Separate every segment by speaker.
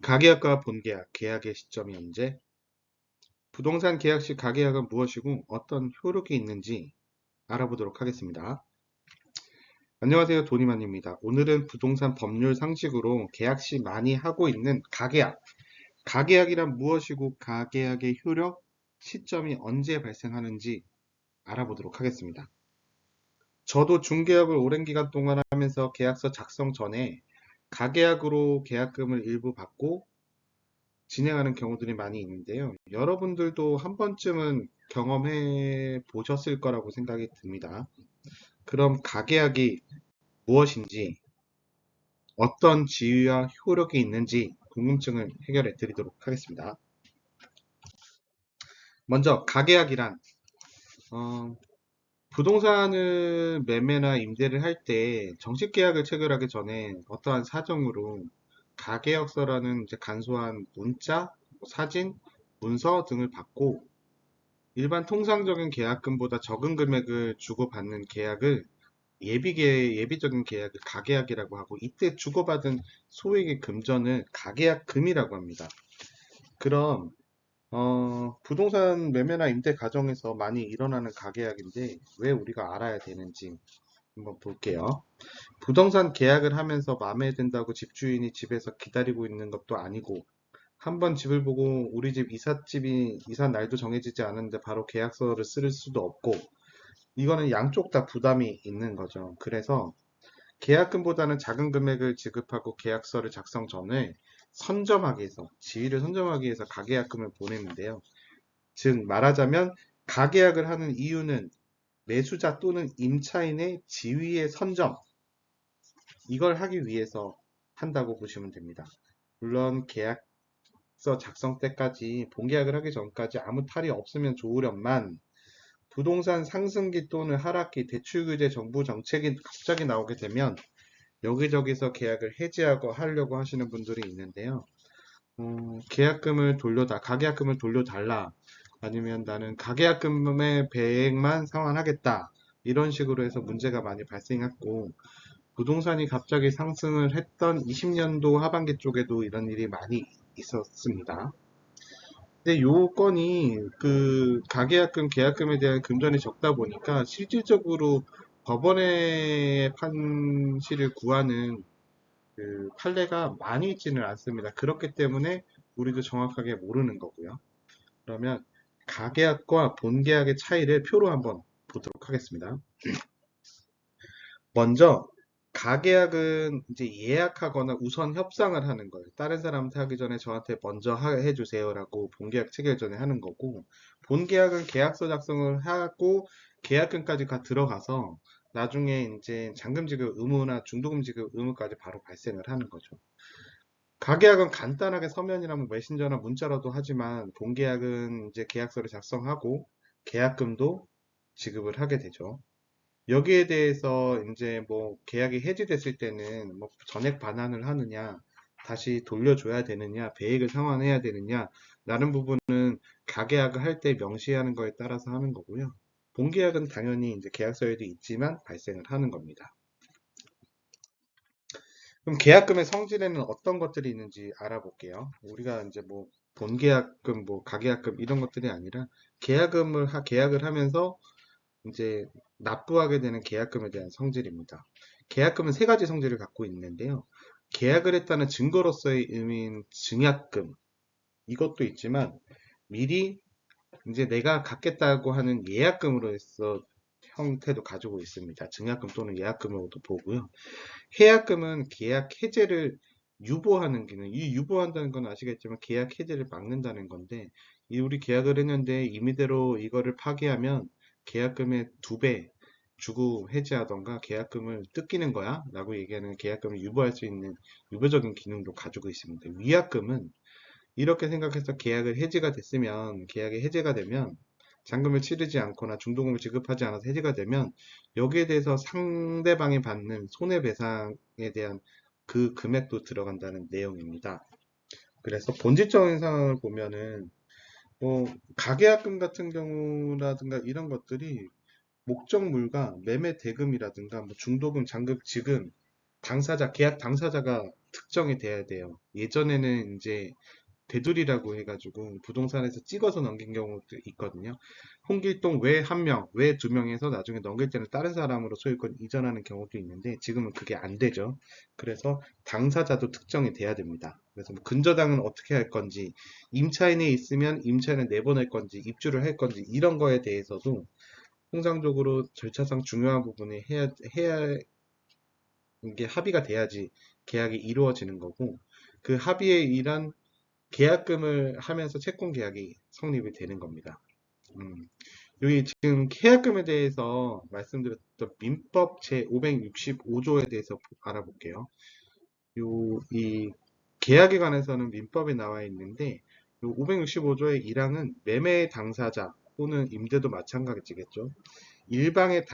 Speaker 1: 가계약과 본계약, 계약의 시점이 언제? 부동산 계약 시 가계약은 무엇이고 어떤 효력이 있는지 알아보도록 하겠습니다. 안녕하세요. 도니만입니다. 오늘은 부동산 법률 상식으로 계약 시 많이 하고 있는 가계약, 가계약이란 무엇이고 가계약의 효력, 시점이 언제 발생하는지 알아보도록 하겠습니다. 저도 중개업을 오랜 기간 동안 하면서 계약서 작성 전에 가계약으로 계약금을 일부 받고 진행하는 경우들이 많이 있는데요. 여러분들도 한 번쯤은 경험해 보셨을 거라고 생각이 듭니다. 그럼 가계약이 무엇인지, 어떤 지위와 효력이 있는지 궁금증을 해결해 드리도록 하겠습니다. 먼저 가계약이란 부동산을 매매나 임대를 할 때 정식 계약을 체결하기 전에 어떠한 사정으로 가계약서라는 이제 간소한 문자, 사진, 문서 등을 받고 일반 통상적인 계약금보다 적은 금액을 주고받는 계약을 예비적인 계약을 가계약이라고 하고, 이때 주고받은 소액의 금전을 가계약금이라고 합니다. 그럼 부동산 매매나 임대 과정에서 많이 일어나는 가계약인데 왜 우리가 알아야 되는지 한번 볼게요. 부동산 계약을 하면서 마음에 든다고 집주인이 집에서 기다리고 있는 것도 아니고, 한번 집을 보고 우리 집 이사 날도 정해지지 않은데 바로 계약서를 쓸 수도 없고, 이거는 양쪽 다 부담이 있는 거죠. 그래서 계약금보다는 작은 금액을 지급하고 계약서를 작성 전에 지위를 선점하기 위해서 가계약금을 보내는데요. 즉 말하자면 가계약을 하는 이유는 매수자 또는 임차인의 지위의 선점, 이걸 하기 위해서 한다고 보시면 됩니다. 물론 계약서 작성 때까지 본계약을 하기 전까지 아무 탈이 없으면 좋으련만, 부동산 상승기 또는 하락기, 대출 규제 정부 정책이 갑자기 나오게 되면 여기저기서 계약을 해지하고 하려고 하시는 분들이 있는데요. 가계약금을 돌려달라, 아니면 나는 가계약금의 배액만 상환하겠다, 이런 식으로 해서 문제가 많이 발생했고, 부동산이 갑자기 상승을 했던 20년도 하반기 쪽에도 이런 일이 많이 있었습니다. 근데 요 건이 그 가계약금, 계약금에 대한 금전이 적다 보니까 실질적으로 법원의 판시를 구하는 그 판례가 많이 있지는 않습니다. 그렇기 때문에 우리도 정확하게 모르는 거고요. 그러면 가계약과 본계약의 차이를 표로 한번 보도록 하겠습니다. 먼저 가계약은 이제 예약하거나 우선 협상을 하는 거예요. 다른 사람한테 하기 전에 저한테 먼저 해주세요라고 본계약 체결 전에 하는 거고, 본계약은 계약서 작성을 하고 계약금까지 가 들어가서 나중에 이제 잔금 지급 의무나 중도금 지급 의무까지 바로 발생을 하는 거죠. 가계약은 간단하게 서면이나 뭐 메신저나 문자로도 하지만, 본계약은 이제 계약서를 작성하고 계약금도 지급을 하게 되죠. 여기에 대해서 이제 뭐 계약이 해지됐을 때는 뭐 전액 반환을 하느냐, 다시 돌려줘야 되느냐, 배액을 상환해야 되느냐, 라는 부분은 가계약을 할 때 명시하는 거에 따라서 하는 거고요. 본계약은 당연히 이제 계약서에도 있지만 발생을 하는 겁니다. 그럼 계약금의 성질에는 어떤 것들이 있는지 알아볼게요. 우리가 이제 뭐 본계약금, 뭐 가계약금 이런 것들이 아니라 계약을 하면서 이제 납부하게 되는 계약금에 대한 성질입니다. 계약금은 세 가지 성질을 갖고 있는데요. 계약을 했다는 증거로서의 의미인 증약금, 이것도 있지만, 미리 이제 내가 갖겠다고 하는 예약금으로서 형태도 가지고 있습니다. 증약금 또는 예약금으로도 보고요. 해약금은 계약 해제를 유보하는 기능. 이 유보한다는 건 아시겠지만 계약 해제를 막는다는 건데, 우리 계약을 했는데 임의대로 이거를 파기하면 계약금의 2배 주고 해지하던가 계약금을 뜯기는 거야 라고 얘기하는, 계약금을 유보할 수 있는 유보적인 기능도 가지고 있습니다. 위약금은 이렇게 생각해서 계약이 해제가 되면, 잔금을 치르지 않거나 중도금을 지급하지 않아서 해지가 되면 여기에 대해서 상대방이 받는 손해배상에 대한 그 금액도 들어간다는 내용입니다. 그래서 본질적인 상황을 보면은 뭐 가계약금 같은 경우라든가 이런 것들이 목적물과 매매 대금이라든가 뭐 중도금, 잔금, 지금 계약 당사자가 특정이 돼야 돼요. 예전에는 이제 대둘이라고 해가지고 부동산에서 찍어서 넘긴 경우도 있거든요. 홍길동 외 한 명, 외 두 명에서 나중에 넘길 때는 다른 사람으로 소유권 이전하는 경우도 있는데 지금은 그게 안 되죠. 그래서 당사자도 특정이 돼야 됩니다. 그래서 뭐 근저당은 어떻게 할 건지, 임차인이 있으면 임차인을 내보낼 건지, 입주를 할 건지 이런 거에 대해서도 통상적으로 절차상 중요한 부분이 해야 이게 합의가 돼야지 계약이 이루어지는 거고 그 합의에 의한 계약금을 하면서 채권 계약이 성립이 되는 겁니다. 여기 지금 계약금에 대해서 말씀드렸던 민법 제 565조에 대해서 알아볼게요. 이 계약에 관해서는 민법에 나와 있는데 565조의 1항은 매매 당사자 또는 임대도 마찬가지겠죠. 일방의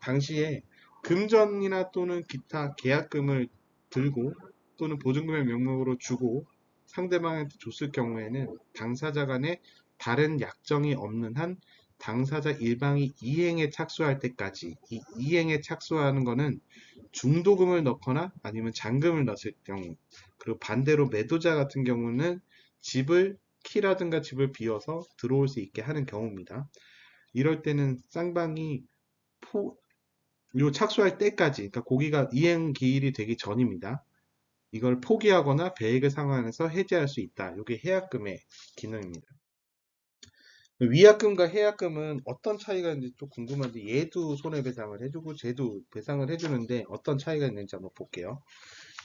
Speaker 1: 당시에 금전이나 또는 기타 계약금을 들고 또는 보증금의 명목으로 주고 상대방한테 줬을 경우에는 당사자 간에 다른 약정이 없는 한 당사자 일방이 이행에 착수할 때까지 이 이행에 착수하는 것은 중도금을 넣거나 아니면 잔금을 넣었을 경우 그리고 반대로 매도자 같은 경우는 집을 키라든가 집을 비워서 들어올 수 있게 하는 경우입니다. 이럴 때는 쌍방이 요 착수할 때까지, 그러니까 고기가 이행 기일이 되기 전입니다. 이걸 포기하거나 배액을 상환해서 해지할 수 있다. 이게 해약금의 기능입니다. 위약금과 해약금은 어떤 차이가 있는지 좀 궁금한데 얘도 손해배상을 해주고 쟤도 배상을 해주는데 어떤 차이가 있는지 한번 볼게요.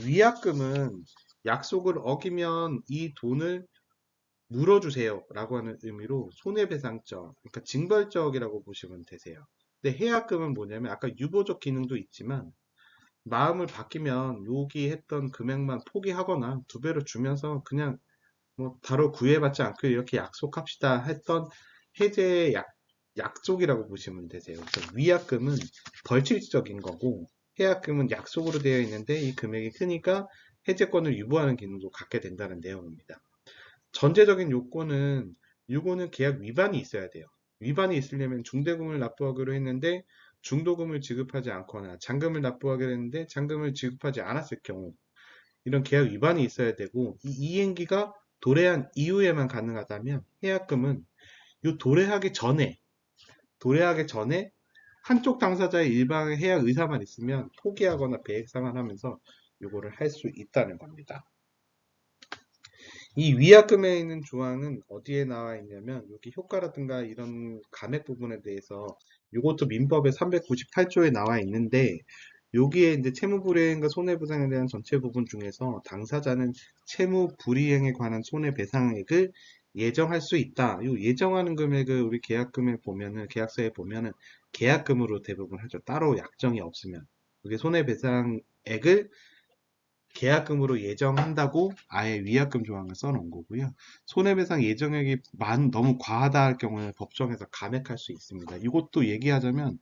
Speaker 1: 위약금은 약속을 어기면 이 돈을 물어주세요 라고 하는 의미로 손해배상적, 그러니까 징벌적이라고 보시면 되세요. 근데 해약금은 뭐냐면 아까 유보적 기능도 있지만 마음을 바뀌면 요기했던 금액만 포기하거나 두 배로 주면서 그냥 뭐 바로 구애받지 않고 이렇게 약속합시다 했던 해제의 약속이라고 보시면 되세요. 그래서 위약금은 벌칙적인 거고 해약금은 약속으로 되어 있는데 이 금액이 크니까 해제권을 유보하는 기능도 갖게 된다는 내용입니다. 전제적인 요거는 계약 위반이 있어야 돼요. 위반이 있으려면 중대금을 납부하기로 했는데 중도금을 지급하지 않거나 잔금을 납부하기로 했는데 잔금을 지급하지 않았을 경우 이런 계약 위반이 있어야 되고 이 이행기가 도래한 이후에만 가능하다면 해약금은 요 도래하기 전에 한쪽 당사자의 일방의 해약 의사만 있으면 포기하거나 배액 상환하면서 요거를 할 수 있다는 겁니다. 이 위약금에 있는 조항은 어디에 나와 있냐면 여기 효과라든가 이런 감액 부분에 대해서 이것도 민법의 398조에 나와 있는데 여기에 이제 채무불이행과 손해배상에 대한 전체 부분 중에서 당사자는 채무불이행에 관한 손해배상액을 예정할 수 있다. 이 예정하는 금액을 우리 계약금에 보면은 계약서에 보면은 계약금으로 대부분 하죠. 따로 약정이 없으면 이게 손해배상액을 계약금으로 예정한다고 아예 위약금 조항을 써놓은 거고요. 손해배상 예정액이 너무 과하다 할 경우에 법정에서 감액할 수 있습니다. 이것도 얘기하자면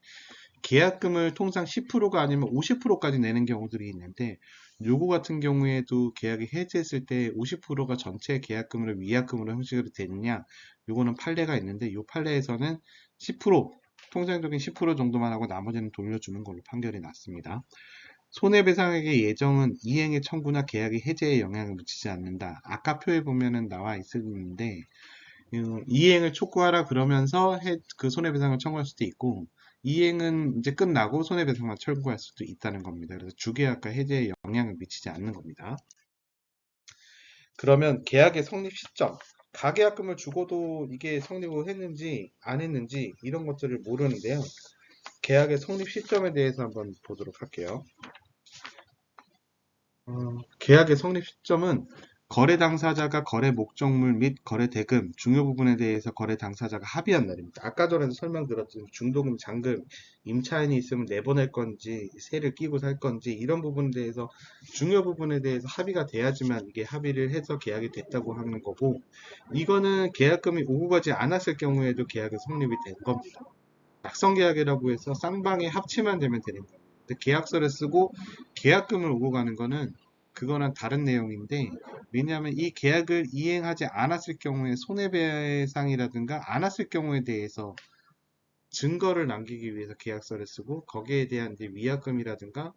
Speaker 1: 계약금을 통상 10%가 아니면 50%까지 내는 경우들이 있는데 요거 같은 경우에도 계약이 해지했을 때 50%가 전체 계약금으로 위약금으로 형식으로 되느냐 요거는 판례가 있는데 요 판례에서는 10% 통상적인 10% 정도만 하고 나머지는 돌려주는 걸로 판결이 났습니다. 손해배상액의 예정은 이행의 청구나 계약의 해제에 영향을 미치지 않는다. 아까 표에 보면은 나와 있는데 이행을 촉구하라 그러면서 그 손해배상을 청구할 수도 있고 이행은 이제 끝나고 손해배상만 청구할 수도 있다는 겁니다. 그래서 주계약과 해제에 영향을 미치지 않는 겁니다. 그러면 계약의 성립 시점, 가계약금을 주고도 이게 성립을 했는지 안 했는지 이런 것들을 모르는데요. 계약의 성립 시점에 대해서 한번 보도록 할게요. 계약의 성립 시점은 거래 당사자가 거래 목적물 및 거래 대금, 중요 부분에 대해서 거래 당사자가 합의한 날입니다. 아까 전에도 설명드렸지만 중도금, 잔금, 임차인이 있으면 내보낼 건지, 세를 끼고 살 건지 이런 부분에 대해서 중요 부분에 대해서 합의가 돼야지만 이게 합의를 해서 계약이 됐다고 하는 거고 이거는 계약금이 오고 가지 않았을 경우에도 계약이 성립이 된 겁니다. 낙성계약이라고 해서 쌍방이 합치만 되면 되는 거예요. 근데 계약서를 쓰고 계약금을 오고 가는 거는 그거랑 다른 내용인데 왜냐하면 이 계약을 이행하지 않았을 경우에 손해배상이라든가 않았을 경우에 대해서 증거를 남기기 위해서 계약서를 쓰고 거기에 대한 이제 위약금이라든가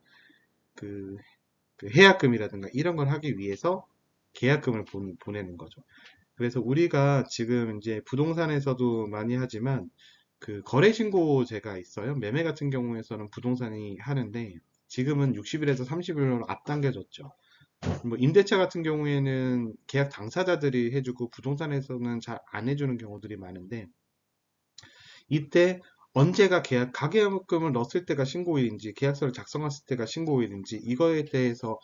Speaker 1: 그 그 해약금이라든가 이런 걸 하기 위해서 계약금을 보내는 거죠. 그래서 우리가 지금 이제 부동산에서도 많이 하지만 그 거래신고제가 있어요. 매매 같은 경우에서는 부동산이 하는데 지금은 60일에서 30일로 앞당겨졌죠. 뭐 임대차 같은 경우에는 계약 당사자들이 해주고 부동산에서는 잘 안 해주는 경우들이 많은데 이때 언제가 가계약금을 넣었을 때가 신고일인지 계약서를 작성했을 때가 신고일인지 이거에 대해서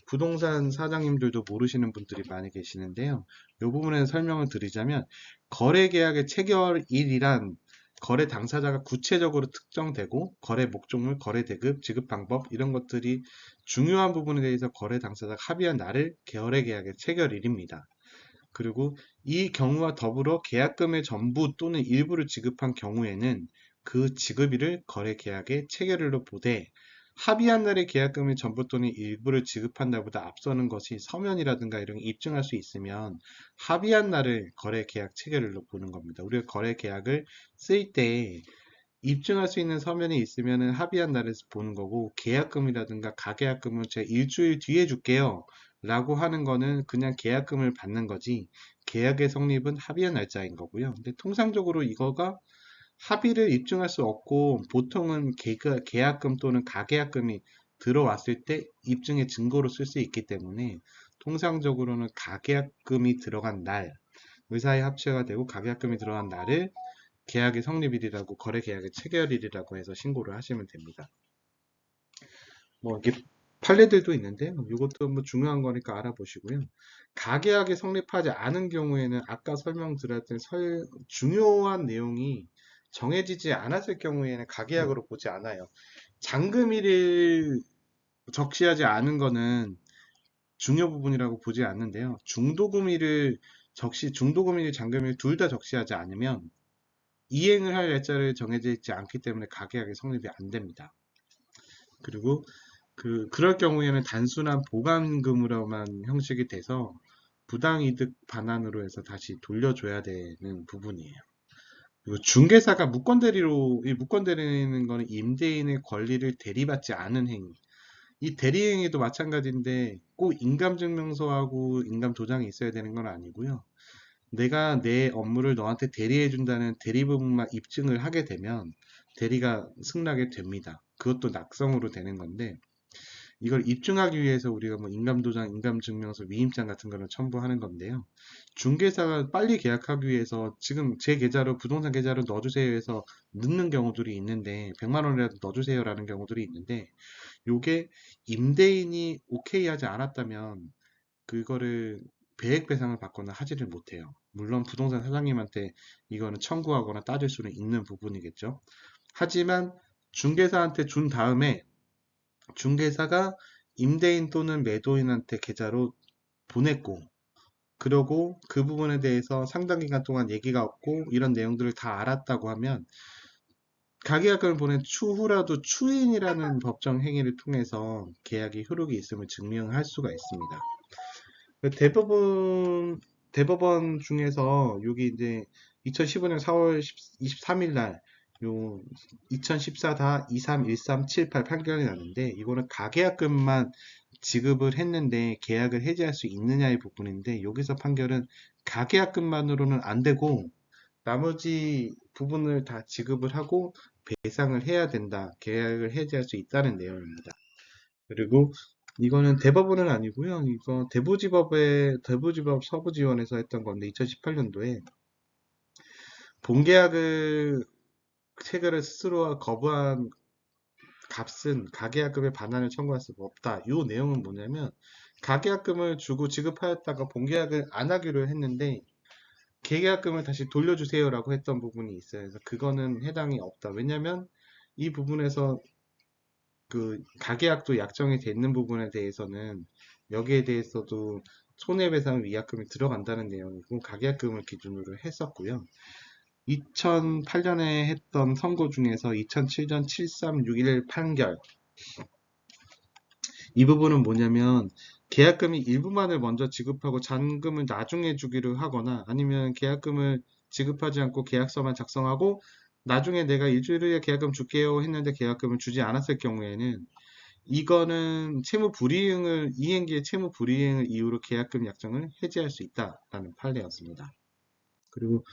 Speaker 1: 부동산 사장님들도 모르시는 분들이 많이 계시는데요. 이 부분에서 설명을 드리자면 거래계약의 체결일이란 거래 당사자가 구체적으로 특정되고 거래 목적물, 거래 대급, 지급 방법 이런 것들이 중요한 부분에 대해서 거래 당사자가 합의한 날을 거래계약의 체결일입니다. 그리고 이 경우와 더불어 계약금의 전부 또는 일부를 지급한 경우에는 그 지급일을 거래계약의 체결일로 보되 합의한 날에 계약금의 전부 또는 일부를 지급한다보다 앞서는 것이 서면이라든가 이런 게 입증할 수 있으면 합의한 날을 거래계약 체결일로 보는 겁니다. 우리가 거래계약을 쓸 때 입증할 수 있는 서면이 있으면 합의한 날을 보는 거고 계약금이라든가 가계약금은 제가 일주일 뒤에 줄게요 라고 하는 거는 그냥 계약금을 받는 거지 계약의 성립은 합의한 날짜인 거고요. 근데 통상적으로 이거가 합의를 입증할 수 없고 보통은 계약금 또는 가계약금이 들어왔을 때 입증의 증거로 쓸 수 있기 때문에 통상적으로는 가계약금이 들어간 날, 의사의 합체가 되고 가계약금이 들어간 날을 계약의 성립일이라고 거래계약의 체결일이라고 해서 신고를 하시면 됩니다. 뭐 이게 판례들도 있는데 이것도 뭐 중요한 거니까 알아보시고요. 가계약이 성립하지 않은 경우에는 아까 설명드렸던 중요한 내용이 정해지지 않았을 경우에는 가계약으로 보지 않아요. 잔금일을 적시하지 않은 거는 중요 부분이라고 보지 않는데요. 중도금일, 잔금일 둘 다 적시하지 않으면 이행을 할 날짜를 정해져 있지 않기 때문에 가계약이 성립이 안 됩니다. 그리고 그럴 경우에는 단순한 보관금으로만 형식이 돼서 부당이득 반환으로 해서 다시 돌려줘야 되는 부분이에요. 그리고 중개사가 이 무권대리는 거는 임대인의 권리를 대리받지 않은 행위. 이 대리행위도 마찬가지인데 꼭 인감증명서하고 인감도장이 있어야 되는 건 아니고요. 내가 내 업무를 너한테 대리해준다는 대리 부분만 입증을 하게 되면 대리가 승낙이 됩니다. 그것도 낙성으로 되는 건데 이걸 입증하기 위해서 우리가 뭐 인감도장, 인감증명서, 위임장 같은 거를 첨부하는 건데요. 중개사가 빨리 계약하기 위해서 지금 제 계좌로 부동산 계좌로 넣어주세요 해서 넣는 경우들이 있는데 100만 원이라도 넣어주세요라는 경우들이 있는데 요게 임대인이 오케이 하지 않았다면 그거를 배액 배상을 받거나 하지를 못해요. 물론 부동산 사장님한테 이거는 청구하거나 따질 수는 있는 부분이겠죠. 하지만 중개사한테 준 다음에 중개사가 임대인 또는 매도인한테 계좌로 보냈고 그러고 그 부분에 대해서 상당 기간 동안 얘기가 없고 이런 내용들을 다 알았다고 하면 가계약금을 보낸 추후라도 추인이라는 법정 행위를 통해서 계약이 효력이 있음을 증명할 수가 있습니다. 대법원 중에서 여기 이제 2015년 4월 23일 날 요 2014-231378 판결이 나는데 이거는 가계약금만 지급을 했는데 계약을 해지할 수 있느냐의 부분인데 여기서 판결은 가계약금만으로는 안 되고 나머지 부분을 다 지급을 하고 배상을 해야 된다. 계약을 해지할 수 있다는 내용입니다. 그리고 이거는 대법원은 아니고요. 이거 대부지법 서부지원에서 했던 건데 2018년도에 본계약을 체결을 스스로 거부한 값은 가계약금의 반환을 청구할 수가 없다. 이 내용은 뭐냐면 가계약금을 주고 지급하였다가 본계약을 안 하기로 했는데 계약금을 다시 돌려주세요라고 했던 부분이 있어요. 그래서 그거는 해당이 없다. 왜냐면 이 부분에서 그 가계약도 약정이 돼 있는 부분에 대해서는 여기에 대해서도 손해배상 위약금이 들어간다는 내용이고 가계약금을 기준으로 했었고요. 2008년에 했던 선고 중에서 2007년 7361 판결 이 부분은 뭐냐면 계약금이 일부만을 먼저 지급하고 잔금을 나중에 주기로 하거나 아니면 계약금을 지급하지 않고 계약서만 작성하고 나중에 내가 일주일 후에 계약금 줄게요 했는데 계약금을 주지 않았을 경우에는 이거는 이행기의 채무 불이행을 이유로 계약금 약정을 해지할 수 있다라는 판례였습니다. 그리고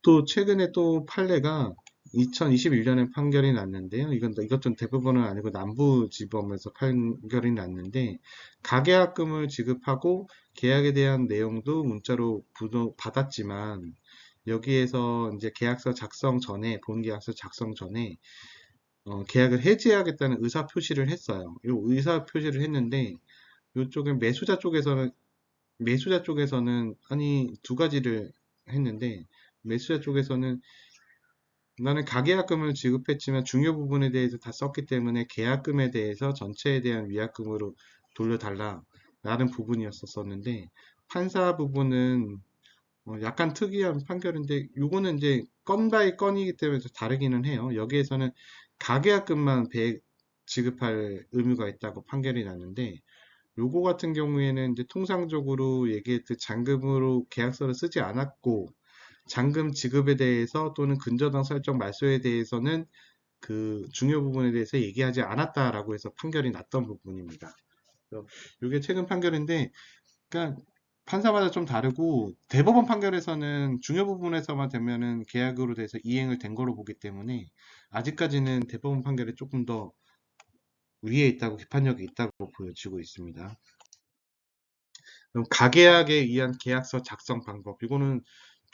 Speaker 1: 또 최근에 또 판례가 2021년에 판결이 났는데요. 이것도 대부분은 아니고 남부지법에서 판결이 났는데, 가계약금을 지급하고 계약에 대한 내용도 문자로 받았지만, 여기에서 이제 계약서 작성 전에, 본계약서 작성 전에 계약을 해지하겠다는 의사 표시를 했어요. 이 의사 표시를 했는데, 이쪽에 매수자 쪽에서는 아니 두 가지를 했는데, 매수자 쪽에서는 나는 가계약금을 지급했지만 중요 부분에 대해서 다 썼기 때문에 계약금에 대해서 전체에 대한 위약금으로 돌려달라 라는 부분이었었는데, 판사 부분은 약간 특이한 판결인데, 요거는 이제 건 바이 건이기 때문에 좀 다르기는 해요. 여기에서는 가계약금만 지급할 의무가 있다고 판결이 났는데, 요거 같은 경우에는 이제 통상적으로 얘기했듯 잔금으로 계약서를 쓰지 않았고, 잔금 지급에 대해서 또는 근저당 설정 말소에 대해서는 그 중요 부분에 대해서 얘기하지 않았다라고 해서 판결이 났던 부분입니다. 이게 최근 판결인데, 그러니까 판사마다 좀 다르고, 대법원 판결에서는 중요 부분에서만 되면은 계약으로 돼서 이행을 된 거로 보기 때문에 아직까지는 대법원 판결이 조금 더 위에 있다고, 비판력이 있다고 보여지고 있습니다. 그럼 가계약에 의한 계약서 작성 방법. 이거는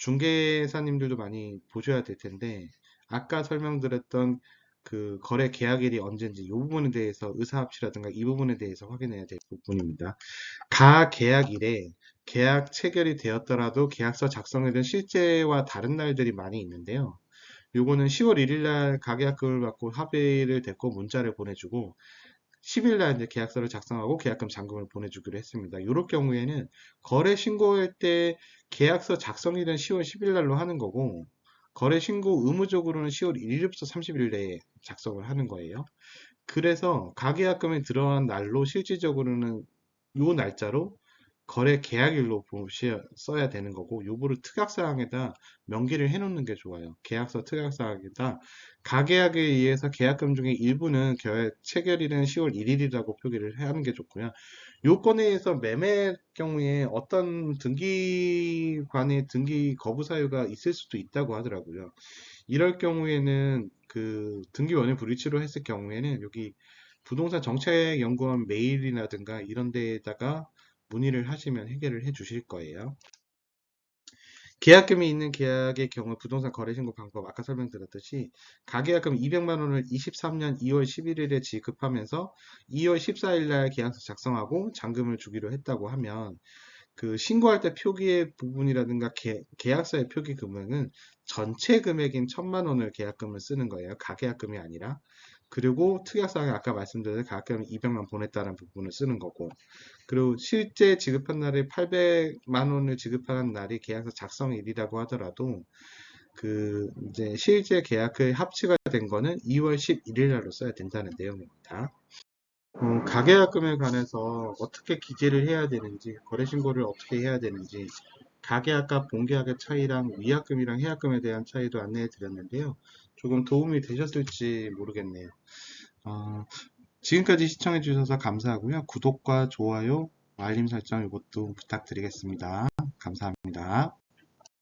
Speaker 1: 중개사님들도 많이 보셔야 될 텐데, 아까 설명드렸던 그 거래 계약일이 언제인지 이 부분에 대해서 의사합치라든가 이 부분에 대해서 확인해야 될 부분입니다. 가계약일에 계약 체결이 되었더라도 계약서 작성에 대한 실제와 다른 날들이 많이 있는데요. 요거는 10월 1일 날 가계약금을 받고 합의를 됐고 문자를 보내주고, 10일 날 이제 계약서를 작성하고 계약금 잔금을 보내주기로 했습니다. 이럴 경우에는 거래 신고할 때 계약서 작성일은 10월 10일 날로 하는 거고, 거래 신고 의무적으로는 10월 1일부터 30일 내에 작성을 하는 거예요. 그래서 가계약금이 들어간 날로 실질적으로는 요 날짜로 거래 계약일로 써야 되는 거고, 요거를 특약사항에다 명기를 해 놓는 게 좋아요. 계약서 특약사항에다 가계약에 의해서 계약금 중에 일부는 체결일은 10월 1일이라고 표기를 하는 게 좋고요. 요건에 의해서 매매 경우에 어떤 등기관의 등기 거부 사유가 있을 수도 있다고 하더라고요. 이럴 경우에는 그 등기원의 불이치로 했을 경우에는 여기 부동산 정책연구원 메일이라든가 이런 데에다가 문의를 하시면 해결을 해 주실 거예요. 계약금이 있는 계약의 경우 부동산 거래신고 방법, 아까 설명드렸듯이 가계약금 200만 원을 23년 2월 11일에 지급하면서 2월 14일 날 계약서 작성하고 잔금을 주기로 했다고 하면, 그 신고할 때 표기의 부분이라든가 계약서의 표기 금액은 전체 금액인 1,000만 원을 계약금을 쓰는 거예요. 가계약금이 아니라. 그리고 특약사항에 아까 말씀드린 가격금 200만 보냈다는 부분을 쓰는 거고, 그리고 실제 지급한 날이 800만 원을 지급한 날이 계약서 작성일이라고 하더라도 그 이제 실제 계약의 합치가 된 거는 2월 11일 날로 써야 된다는 내용입니다. 가계약금에 관해서 어떻게 기재를 해야 되는지, 거래신고를 어떻게 해야 되는지, 가계약과 본계약의 차이랑 위약금이랑 해약금에 대한 차이도 안내해 드렸는데요. 조금 도움이 되셨을지 모르겠네요. 어, 지금까지 시청해 주셔서 감사하고요. 구독과 좋아요, 알림 설정 이것도 부탁드리겠습니다. 감사합니다.